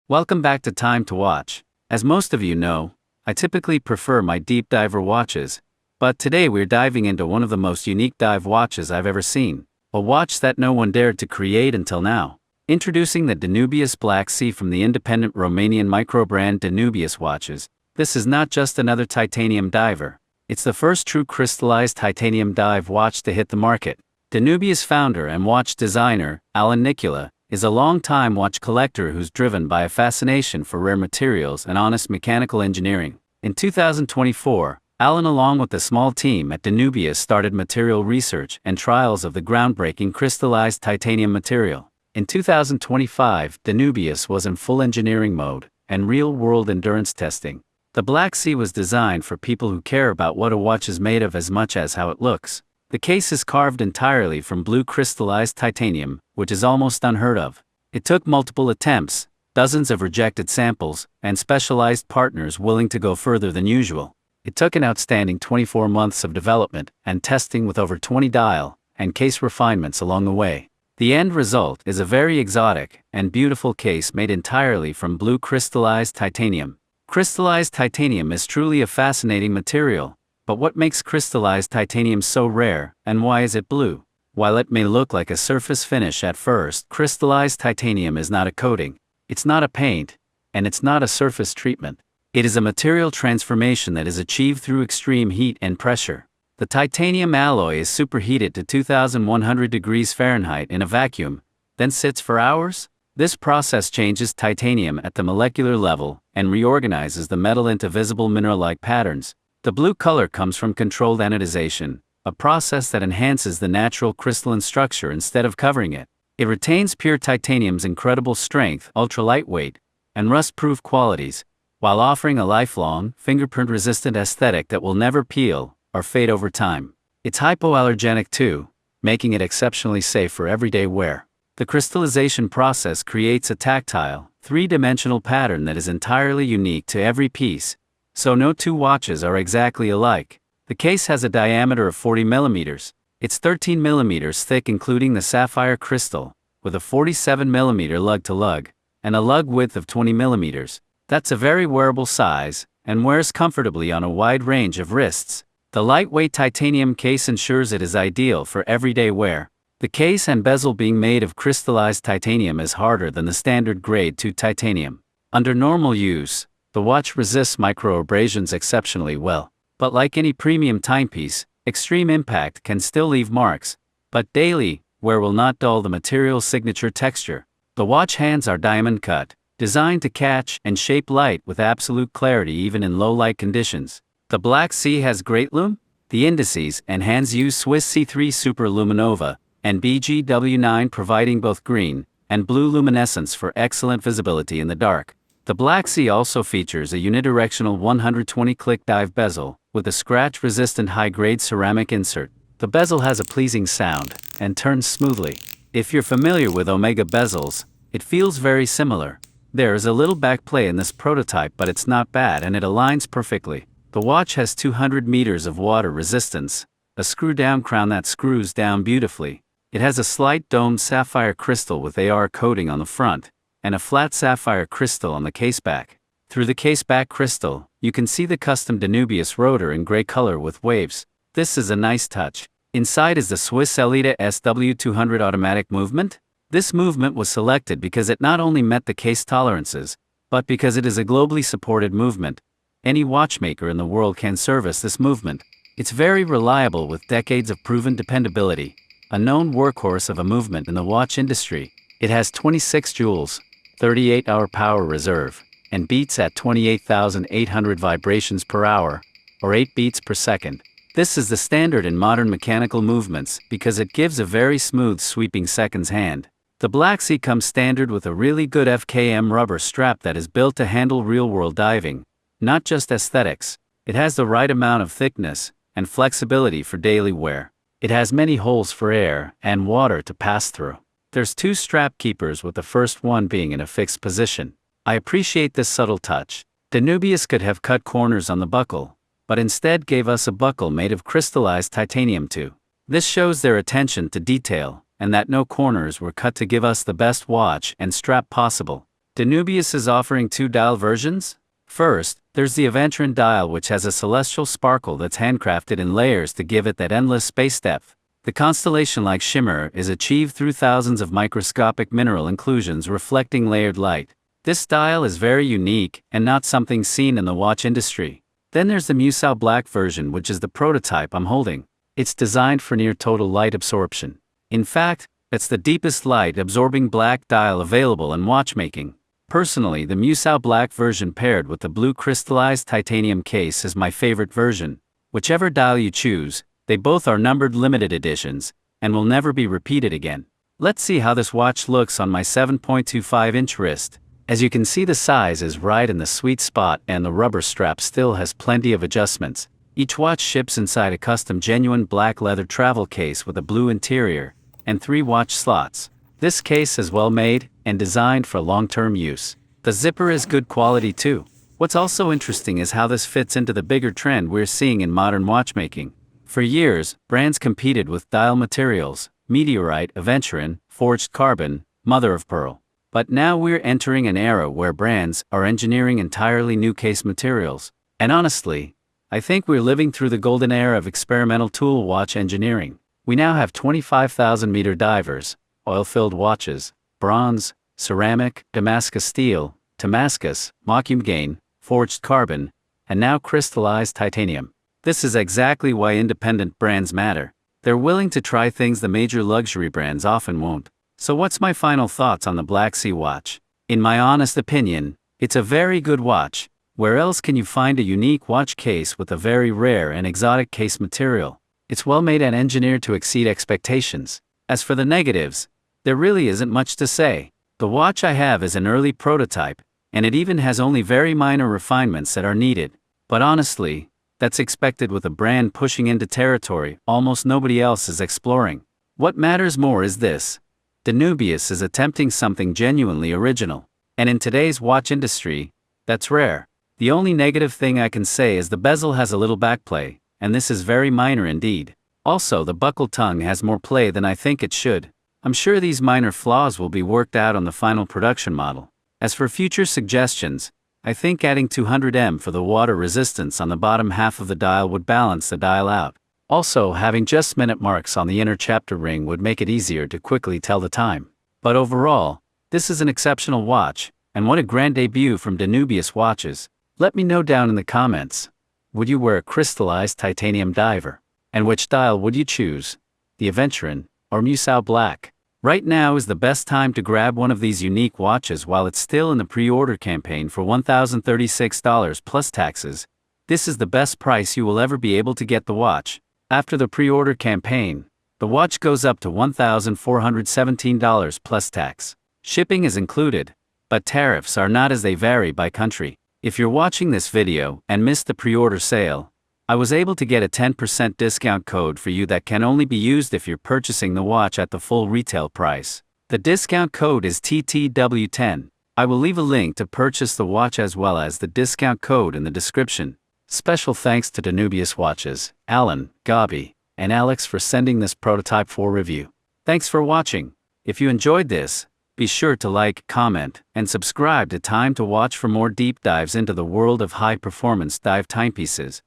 Welcome back to Time to Watch. As most of you know, I typically prefer my deep diver watches, but today we're diving into one of the most unique dive watches I've ever seen, a watch that no one dared to create until now. Introducing the Danubius Black Sea from the independent Romanian micro-brand Danubius watches. This is not just another titanium diver, it's the first true crystallized titanium dive watch to hit the market. Danubius founder and watch designer, Alan Nicula, is a long-time watch collector who's driven by a fascination for rare materials and honest mechanical engineering. In 2024, Alan along with a small team at Danubius started material research and trials of the groundbreaking crystallized titanium material. In 2025, Danubius was in full engineering mode and real-world endurance testing. The Black Sea was designed for people who care about what a watch is made of as much as how it looks. The case is carved entirely from blue crystallized titanium, which is almost unheard of. It took multiple attempts, dozens of rejected samples, and specialized partners willing to go further than usual. It took an outstanding 24 months of development and testing with over 20 dial and case refinements along the way. The end result is a very exotic and beautiful case made entirely from blue crystallized titanium. Crystallized titanium is truly a fascinating material. But what makes crystallized titanium so rare, and why is it blue? While it may look like a surface finish at first, crystallized titanium is not a coating, it's not a paint, and it's not a surface treatment. It is a material transformation that is achieved through extreme heat and pressure. The titanium alloy is superheated to 2100 degrees Fahrenheit in a vacuum, then sits for hours. This process changes titanium at the molecular level and reorganizes the metal into visible mineral-like patterns. The blue color comes from controlled anodization, a process that enhances the natural crystalline structure instead of covering it. It retains pure titanium's incredible strength, ultra-lightweight, and rust-proof qualities, while offering a lifelong, fingerprint-resistant aesthetic that will never peel or fade over time. It's hypoallergenic too, making it exceptionally safe for everyday wear. The crystallization process creates a tactile, three-dimensional pattern that is entirely unique to every piece. So no two watches are exactly alike. The case has a diameter of 40 mm. It's 13 mm thick including the sapphire crystal, with a 47 mm lug-to-lug, and a lug width of 20 mm. That's a very wearable size, and wears comfortably on a wide range of wrists. The lightweight titanium case ensures it is ideal for everyday wear. The case and bezel being made of crystallized titanium is harder than the standard grade 2 titanium. Under normal use, the watch resists microabrasions exceptionally well. But like any premium timepiece, extreme impact can still leave marks. But daily wear will not dull the material's signature texture. The watch hands are diamond cut, designed to catch and shape light with absolute clarity even in low light conditions. The Black Sea has great lume. The indices and hands use Swiss C3 Super Luminova and BGW9 providing both green and blue luminescence for excellent visibility in the dark. The Black Sea also features a unidirectional 120-click dive bezel, with a scratch-resistant high-grade ceramic insert. The bezel has a pleasing sound, and turns smoothly. If you're familiar with Omega bezels, it feels very similar. There is a little backplay in this prototype but it's not bad and it aligns perfectly. The watch has 200 meters of water resistance, a screw-down crown that screws down beautifully. It has a slight domed sapphire crystal with AR coating on the front, and a flat sapphire crystal on the caseback. Through the caseback crystal, you can see the custom Danubius rotor in gray color with waves. This is a nice touch. Inside is the Swiss Elite SW200 automatic movement. This movement was selected because it not only met the case tolerances, but because it is a globally supported movement. Any watchmaker in the world can service this movement. It's very reliable with decades of proven dependability, a known workhorse of a movement in the watch industry. It has 26 joules, 38-hour power reserve, and beats at 28,800 vibrations per hour, or 8 beats per second. This is the standard in modern mechanical movements because it gives a very smooth sweeping seconds hand. The Black Sea comes standard with a really good FKM rubber strap that is built to handle real-world diving, not just aesthetics. It has the right amount of thickness and flexibility for daily wear. It has many holes for air and water to pass through. There's 2 strap keepers with the first one being in a fixed position. I appreciate this subtle touch. Danubius could have cut corners on the buckle, but instead gave us a buckle made of crystallized titanium too. This shows their attention to detail, and that no corners were cut to give us the best watch and strap possible. Danubius is offering two dial versions. First, there's the Aventurin dial, which has a celestial sparkle that's handcrafted in layers to give it that endless space depth. The constellation-like shimmer is achieved through thousands of microscopic mineral inclusions reflecting layered light. This dial is very unique and not something seen in the watch industry. Then there's the Musou Black version, which is the prototype I'm holding. It's designed for near total light absorption. In fact, it's the deepest light-absorbing black dial available in watchmaking. Personally, the Musou Black version paired with the blue crystallized titanium case is my favorite version. Whichever dial you choose, they both are numbered limited editions, and will never be repeated again. Let's see how this watch looks on my 7.25-inch wrist. As you can see, the size is right in the sweet spot and the rubber strap still has plenty of adjustments. Each watch ships inside a custom genuine black leather travel case with a blue interior, and 3 watch slots. This case is well made and designed for long-term use. The zipper is good quality too. What's also interesting is how this fits into the bigger trend we're seeing in modern watchmaking. For years, brands competed with dial materials, meteorite, aventurin, forged carbon, mother of pearl. But now we're entering an era where brands are engineering entirely new case materials. And honestly, I think we're living through the golden era of experimental tool watch engineering. We now have 25,000-meter divers, oil-filled watches, bronze, ceramic, Damascus steel, Damascus, Moccumgain, forged carbon, and now crystallized titanium. This is exactly why independent brands matter. They're willing to try things the major luxury brands often won't. So what's my final thoughts on the Black Sea watch? In my honest opinion, it's a very good watch. Where else can you find a unique watch case with a very rare and exotic case material? It's well made and engineered to exceed expectations. As for the negatives, there really isn't much to say. The watch I have is an early prototype, and it even has only very minor refinements that are needed. But honestly, that's expected with a brand pushing into territory almost nobody else is exploring. What matters more is this: Danubius is attempting something genuinely original. And in today's watch industry, that's rare. The only negative thing I can say is the bezel has a little backplay, and this is very minor indeed. Also, the buckle tongue has more play than I think it should. I'm sure these minor flaws will be worked out on the final production model. As for future suggestions, I think adding 200 for the water resistance on the bottom half of the dial would balance the dial out. Also, having just minute marks on the inner chapter ring would make it easier to quickly tell the time. But overall, this is an exceptional watch, and what a grand debut from Danubius watches. Let me know down in the comments. Would you wear a crystallized titanium diver? And which dial would you choose? The Aventurin or Musou Black? Right now is the best time to grab one of these unique watches while it's still in the pre-order campaign for $1,036 plus taxes. This is the best price you will ever be able to get the watch. After the pre-order campaign, the watch goes up to $1,417 plus tax. Shipping is included, but tariffs are not, as they vary by country. If you're watching this video and missed the pre-order sale, I was able to get a 10% discount code for you that can only be used if you're purchasing the watch at the full retail price. The discount code is TTW10. I will leave a link to purchase the watch as well as the discount code in the description. Special thanks to Danubius Watches, Alan, Gabi, and Alex for sending this prototype for review. Thanks for watching. If you enjoyed this, be sure to like, comment, and subscribe to Time to Watch for more deep dives into the world of high-performance dive timepieces.